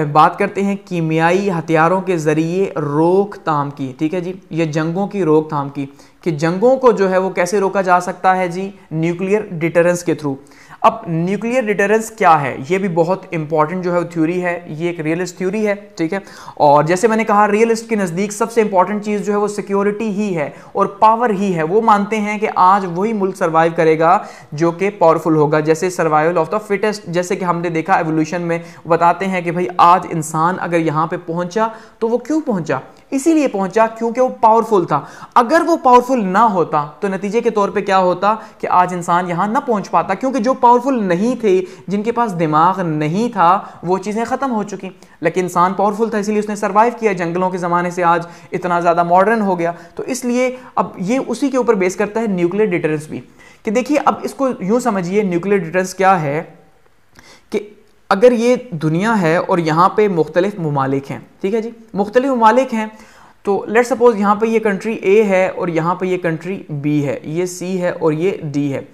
बात करते हैं कीमियाई हथियारों के ज़रिए रोकथाम की। ठीक है जी, ये जंगों की रोकथाम की, कि जंगों को जो है वो कैसे रोका जा सकता है जी, न्यूक्लियर डिटरेंस के थ्रू। अब न्यूक्लियर डिटरेंस क्या है, ये भी बहुत इंपॉर्टेंट जो है थ्योरी है, ये एक रियलिस्ट थ्योरी है। ठीक है, और जैसे मैंने कहा रियलिस्ट के नज़दीक सबसे इंपॉर्टेंट चीज़ जो है वो सिक्योरिटी ही है और पावर ही है। वो मानते हैं कि आज वही मुल्क सर्वाइव करेगा जो कि पावरफुल होगा, जैसे सर्वाइवल ऑफ द फिटेस्ट। जैसे कि हमने देखा एवोल्यूशन में बताते हैं कि भाई आज इंसान अगर यहाँ पे पहुंचा तो वो क्यों पहुंचा, इसीलिए पहुंचा क्योंकि वो पावरफुल था। अगर वो पावरफुल ना होता तो नतीजे के तौर पे क्या होता कि आज इंसान यहां ना पहुंच पाता, क्योंकि जो पावरफुल नहीं थे, जिनके पास दिमाग नहीं था, वो चीजें खत्म हो चुकी। लेकिन इंसान पावरफुल था, इसलिए उसने सर्वाइव किया, जंगलों के जमाने से आज इतना ज्यादा मॉडर्न हो गया। तो इसलिए अब ये उसी के ऊपर बेस करता है न्यूक्लियर डिटरेंस भी, कि देखिए अब इसको यूं समझिए न्यूक्लियर डिटरेंस क्या है, कि अगर ये दुनिया है और यहाँ पे मुख्तलिफ ममालिक हैं, ठीक है जी, मुख्तलिफ ममालिक हैं, तो लेट सपोज यहाँ पे ये कंट्री ए है और यहाँ पे ये कंट्री बी है, ये सी है और ये डी है।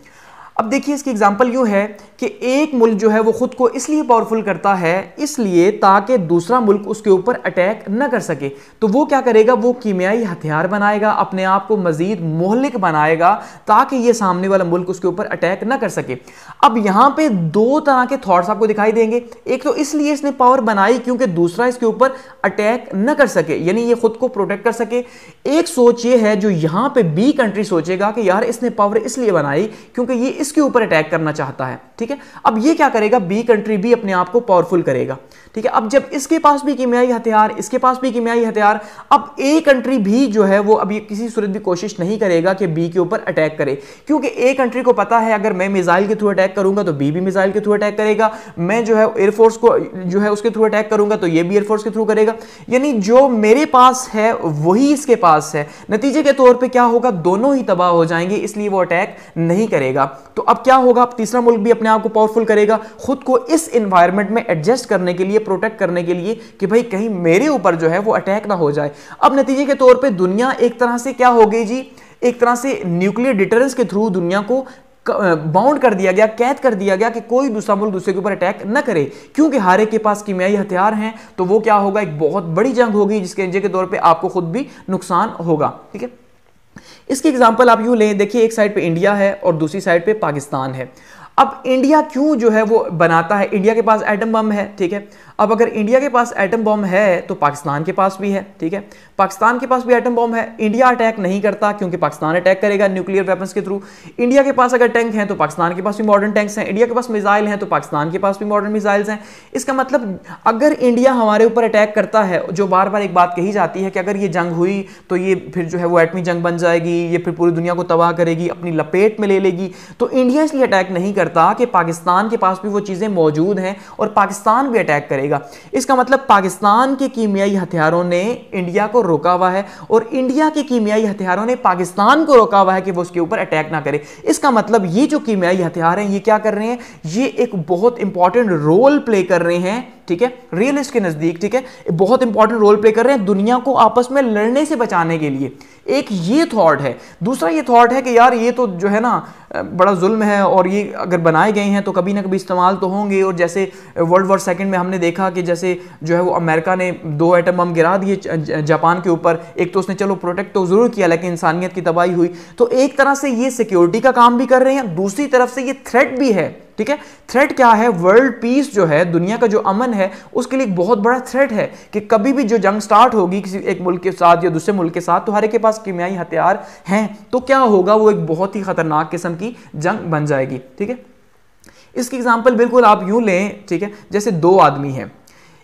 अब देखिए इसकी एग्जांपल यूँ है कि एक मुल्क जो है वो खुद को इसलिए पावरफुल करता है, इसलिए ताकि दूसरा मुल्क उसके ऊपर अटैक न कर सके। तो वो क्या करेगा, वो कीमियाई हथियार बनाएगा, अपने आप को मजीद मोहलिक बनाएगा ताकि ये सामने वाला मुल्क उसके ऊपर अटैक न कर सके। अब यहाँ पे दो तरह के थॉट्स आपको दिखाई देंगे। एक तो इसलिए इसने पावर बनाई क्योंकि दूसरा इसके ऊपर अटैक न कर सके, यानी ये खुद को प्रोटेक्ट कर सके। एक सोच ये है जो यहाँ पे बी कंट्री सोचेगा कि यार इसने पावर इसलिए बनाई क्योंकि ये इसके ऊपर अटैक करना चाहता है। ठीक है, अब ये क्या करेगा, बी कंट्री भी अपने आप को पावरफुल करेगा। ठीक है, अब जब इसके पास भी कीमियाई हथियार, इसके पास भी कीमियाई हथियार, अब ए कंट्री भी जो है वो अब ये किसी सूरत भी कोशिश नहीं करेगा कि बी के ऊपर अटैक करे, क्योंकि ए कंट्री को पता है अगर मैं मिसाइल के थ्रू अटैक करूंगा तो बी भी मिसाइल के थ्रू अटैक करेगा, मैं जो है एयरफोर्स को जो है उसके थ्रू अटैक करूंगा तो ये भी एयरफोर्स के थ्रू करेगा, यानी जो मेरे पास है वही इसके पास है। नतीजे के तौर पर क्या होगा, दोनों ही तबाह हो जाएंगे, इसलिए वो अटैक नहीं करेगा। तो अब क्या होगा, अब तीसरा मुल्क भी अपने आप को पावरफुल करेगा, खुद को इस एनवायरनमेंट में एडजस्ट करने के लिए, प्रोटेक्ट करने के लिए कि भाई कहीं मेरे ऊपर जो है वो अटैक ना हो जाए। अब नतीजे के तौर पे दुनिया एक तरह से क्या हो गई जी, एक तरह से न्यूक्लियर डिटरेंस के थ्रू दुनिया को बाउंड कर दिया गया, कैद कर दिया गया कि कोई दूसरा मुल्क दूसरे के ऊपर अटैक न करे, क्योंकि हर एक के पास कीमियाई हथियार हैं। तो वो क्या होगा, एक बहुत बड़ी जंग होगी जिसके नतीजे के तौर पे आपको खुद भी नुकसान होगा। ठीक है, इसकी एग्जांपल आप यूं लें, देखिए एक साइड पे इंडिया है और दूसरी साइड पे पाकिस्तान है। अब इंडिया क्यों जो है वो बनाता है, इंडिया के पास एटम बम है। ठीक है, अब अगर इंडिया के पास एटम बम है तो पाकिस्तान के पास भी है। ठीक है, पाकिस्तान के पास भी एटम बम है, इंडिया अटैक नहीं करता क्योंकि पाकिस्तान अटैक करेगा न्यूक्लियर वेपन्स के थ्रू। इंडिया के पास अगर टैंक हैं तो पाकिस्तान के पास भी मॉडर्न टैंक्स हैं, इंडिया के पास मिसाइल हैं तो पाकिस्तान के पास भी मॉडर्न मिसाइल्स हैं। इसका मतलब अगर इंडिया हमारे ऊपर अटैक करता है, जो बार बार एक बात कही जाती है कि अगर ये जंग हुई तो ये फिर जो है वो एटमी जंग बन जाएगी, ये फिर पूरी दुनिया को तबाह करेगी, अपनी लपेट में ले लेगी। तो इंडिया इसलिए अटैक नहीं करता कि पाकिस्तान के पास भी वो चीजें मौजूद हैं और पाकिस्तान भी अटैक करेगा। इसका मतलब पाकिस्तान के कीमियाई हथियारों ने इंडिया को रोका हुआ है और इंडिया के कीमियाई हथियारों ने पाकिस्तान को रोका हुआ है कि वो उसके ऊपर अटैक ना करे। इसका मतलब ये जो कीमियाई हथियार हैं ये क्या कर रहे हैं, ये एक बहुत इंपॉर्टेंट रोल प्ले कर रहे हैं। ठीक है, रियलिस्ट के नजदीक, ठीक है, बहुत इंपॉर्टेंट रोल प्ले कर रहे हैं दुनिया को आपस में लड़ने से बचाने के लिए। एक ये थॉट है। दूसरा ये थॉट है कि यार ये तो जो है ना बड़ा जुल्म है और ये अगर बनाए गए हैं तो कभी ना कभी इस्तेमाल तो होंगे। और जैसे वर्ल्ड वॉर सेकंड में हमने देखा कि जैसे जो है वो अमेरिका ने 2 एटम बम गिरा दिए जापान के ऊपर, एक तो उसने चलो प्रोटेक्ट तो जरूर किया लेकिन इंसानियत की तबाही हुई। तो एक तरह से ये सिक्योरिटी का काम भी कर रहे हैं, दूसरी तरफ से ये थ्रेट भी है। ठीक है, थ्रेट क्या है, वर्ल्ड पीस जो है, दुनिया का जो अमन है उसके लिए एक बहुत बड़ा थ्रेट है कि कभी भी जो जंग स्टार्ट होगी किसी एक मुल्क के साथ या दूसरे मुल्क के साथ, तो हर एक के पास कीमियाई हथियार हैं, तो क्या होगा, वो एक बहुत ही खतरनाक किस्म की जंग बन जाएगी। ठीक है, इसकी एग्जांपल बिल्कुल आप यूं लें, ठीक है, जैसे 2 आदमी हैं,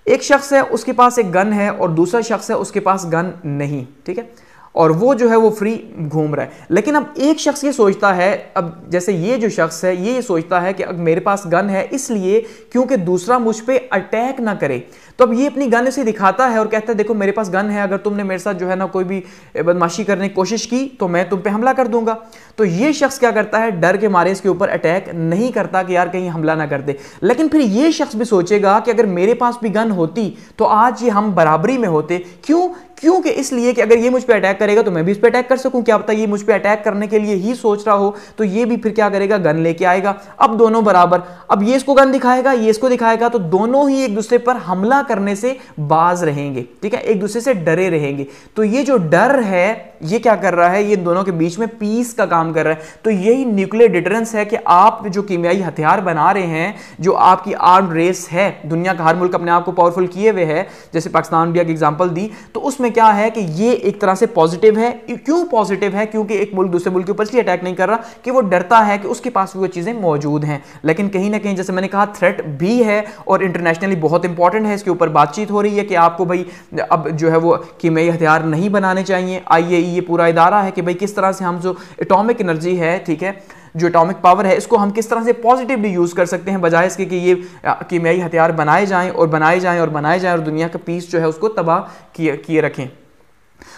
एक शख्स है उसके पास एक गन है और दूसरा शख्स है उसके पास गन नहीं। ठीक है, और वो जो है वो फ्री घूम रहा है। लेकिन अब एक शख्स ये सोचता है, अब जैसे ये जो शख्स है ये सोचता है कि अब मेरे पास गन है इसलिए क्योंकि दूसरा मुझ पे अटैक ना करे, तो अब ये अपनी गन से दिखाता है और कहता है देखो मेरे पास गन है, अगर तुमने मेरे साथ जो है ना कोई भी बदमाशी करने की कोशिश की तो मैं तुम पे हमला कर दूंगा। तो ये शख्स क्या करता है, डर के मारे इसके ऊपर अटैक नहीं करता कि यार कहीं हमला ना कर दे। लेकिन फिर ये शख्स भी सोचेगा कि अगर मेरे पास भी गन होती तो आज ये हम बराबरी में होते। क्यों? क्योंकि इसलिए कि अगर ये मुझ पे अटैक करेगा तो मैं भी इस पे अटैक कर सकूं, क्या पता ये मुझ पे अटैक करने के लिए ही सोच रहा हो, तो ये भी फिर क्या करेगा, गन लेके आएगा। अब दोनों बराबर, अब ये इसको गन दिखाएगा, ये इसको दिखाएगा, तो दोनों ही एक दूसरे पर हमला करने से बाज रहेंगे, ठीक है, एक दूसरे से डरे रहेंगे। तो ये जो डर है ये क्या कर रहा है, ये दोनों के बीच में पीस का काम कर रहा है। तो यही न्यूक्लियर डिटरेंस है कि आप जो कीमियाई हथियार बना रहे हैं, जो आपकी आर्म रेस है, दुनिया का हर मुल्क अपने आप को पावरफुल किए हुए है, जैसे पाकिस्तान इंडिया की एग्जांपल दी, तो उसमें क्या है कि ये एक तरह से पॉजिटिव है। क्यों पॉजिटिव है? क्योंकि एक मुल्क दूसरे मुल्क के ऊपर इसलिए अटैक नहीं कर रहा कि वो डरता है कि उसके पास वो चीजें मौजूद हैं। लेकिन कहीं ना कहीं जैसे मैंने कहा थ्रेट भी है और इंटरनेशनली बहुत इंपॉर्टेंट है, इसके ऊपर बातचीत हो रही है कि आपको भाई अब जो है वो कीमियाई हथियार नहीं बनाने चाहिए। IAEA ये पूरा इदारा है कि भाई किस तरह से हम जो एटॉमिक एनर्जी है, ठीक है, जो एटॉमिक पावर है, इसको हम किस तरह से पॉजिटिवली यूज कर सकते हैं, बजाय इसके कि ये कीमियाई हथियार बनाए जाएं और बनाए जाएं और बनाए जाएं और दुनिया का पीस जो है उसको तबाह किए रखें।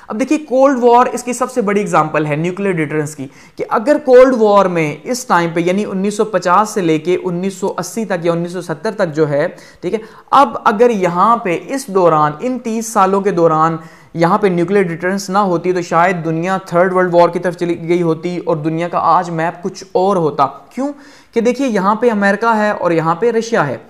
अब देखिए कोल्ड वॉर इसकी सबसे बड़ी एग्जांपल है न्यूक्लियर डिटरेंस की, कि अगर कोल्ड वॉर में इस टाइम पे यानी 1950 से लेके 1980 तक या 1970 तक जो है, ठीक है, अब अगर यहां पे इस दौरान इन 30 सालों के दौरान यहां पे न्यूक्लियर डिटरेंस ना होती तो शायद दुनिया थर्ड वर्ल्ड वॉर की तरफ चली गई होती और दुनिया का आज मैप कुछ और होता। क्यों? कि देखिए यहां पे अमेरिका है और यहां पे रशिया है।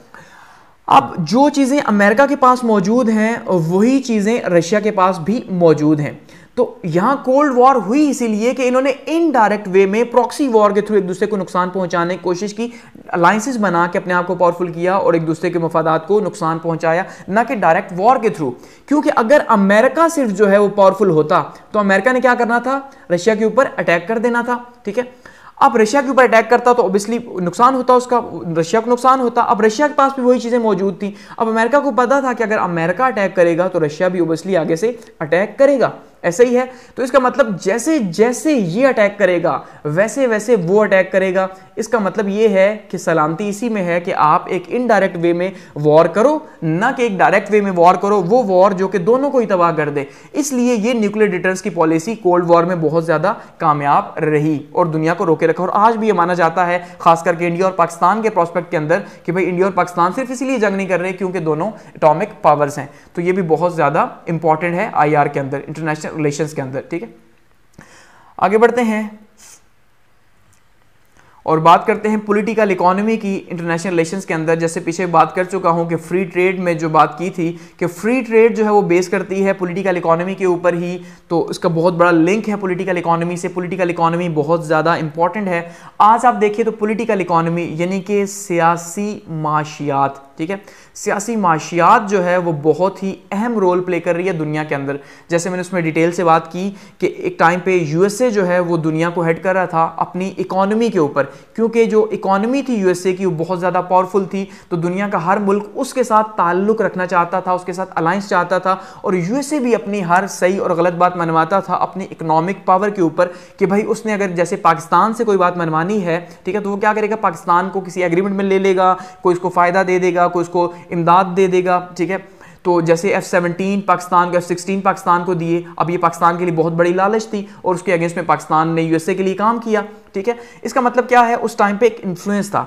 अब जो चीजें अमेरिका के पास मौजूद हैं वही चीजें रशिया के पास भी मौजूद हैं। तो यहां कोल्ड वॉर हुई इसीलिए कि इन्होंने इनडायरेक्ट वे में प्रॉक्सी वॉर के थ्रू एक दूसरे को नुकसान पहुंचाने की कोशिश की, अलायंसेस बना के अपने आप को पावरफुल किया और एक दूसरे के मफादात को नुकसान पहुंचाया, ना कि डायरेक्ट वॉर के थ्रू। क्योंकि अगर अमेरिका सिर्फ जो है वो पावरफुल होता तो अमेरिका ने क्या करना था, रशिया के ऊपर अटैक कर देना था, ठीक है। अब रशिया के ऊपर अटैक करता तो ऑब्वियसली नुकसान होता, उसका रशिया को नुकसान होता। अब रशिया के पास भी वही चीजें मौजूद थी। अब अमेरिका को पता था कि अगर अमेरिका अटैक करेगा तो रशिया भी ऑब्वियसली आगे से अटैक करेगा, ऐसे ही है। तो इसका मतलब जैसे जैसे ये अटैक करेगा वैसे वैसे वो अटैक करेगा। इसका मतलब ये है कि सलामती इसी में है कि आप एक इनडायरेक्ट वे में वॉर करो, ना कि एक डायरेक्ट वे में वॉर करो, वो वॉर जो कि दोनों को ही तबाह कर दे। इसलिए ये न्यूक्लियर डिटरेंस की पॉलिसी कोल्ड वॉर में बहुत ज्यादा कामयाब रही और दुनिया को रोके रखा। और आज भी ये माना जाता है खास करके इंडिया और पाकिस्तान के प्रोस्पेक्ट के अंदर कि भाई इंडिया और पाकिस्तान सिर्फ इसीलिए जंग नहीं कर रहे क्योंकि दोनों एटॉमिक पावर्स हैं। तो ये भी बहुत ज्यादा इंपॉर्टेंट है IR के अंदर, इंटरनेशनल रिलेशंस के अंदर, ठीक है। आगे बढ़ते हैं और बात करते हैं पॉलिटिकल इकोनॉमी की इंटरनेशनल रिलेशंस के अंदर। जैसे पीछे बात कर चुका हूं कि फ्री ट्रेड में जो बात की थी कि फ्री ट्रेड जो है वो बेस करती है पॉलिटिकल इकोनॉमी के ऊपर ही, तो इसका बहुत बड़ा लिंक है पॉलिटिकल इकोनॉमी से। पॉलिटिकल इकोनॉमी बहुत ज़्यादा इंपॉर्टेंट है। आज आप देखिए तो पॉलिटिकल इकोनॉमी यानी कि सियासी माशियात, ठीक है, सियासी माशियात जो है वो बहुत ही अहम रोल प्ले कर रही है दुनिया के अंदर। जैसे मैंने उसमें डिटेल से बात की कि एक टाइम पे USA जो है वो दुनिया को हेड कर रहा था अपनी इकोनॉमी के ऊपर, क्योंकि जो इकोनॉमी थी USA की वो बहुत ज़्यादा पावरफुल थी। तो दुनिया का हर मुल्क उसके साथ ताल्लुक रखना चाहता था, उसके साथ अलायंस चाहता था, और USA भी अपनी हर सही और गलत बात मनवाता था अपनी इकोनॉमिक पावर के ऊपर कि भाई उसने अगर जैसे पाकिस्तान से कोई बात मनवानी है, ठीक है, तो वो क्या करेगा, पाकिस्तान को किसी एग्रीमेंट में ले लेगा, कोई उसको फ़ायदा दे देगा, कोई उसको इमदाद दे देगा, ठीक है। तो जैसे F-17 पाकिस्तान को, F-16 पाकिस्तान को दिए। अब ये पाकिस्तान के लिए बहुत बड़ी लालच थी और उसके अगेंस्ट में पाकिस्तान ने USA के लिए काम किया, ठीक है। इसका मतलब क्या है, उस टाइम पे एक इन्फ्लुएंस था।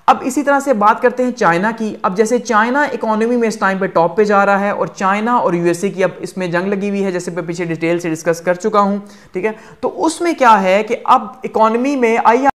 अब इसी तरह से बात करते हैं चाइना की। अब जैसे चाइना इकोनॉमी में इस टाइम पे टॉप पे जा रहा है और चाइना और USA की अब इसमें जंग लगी हुई है, जैसे मैं पीछे डिटेल से डिस्कस कर चुका हूं, ठीक है। तो उसमें क्या है कि अब इकोनॉमी में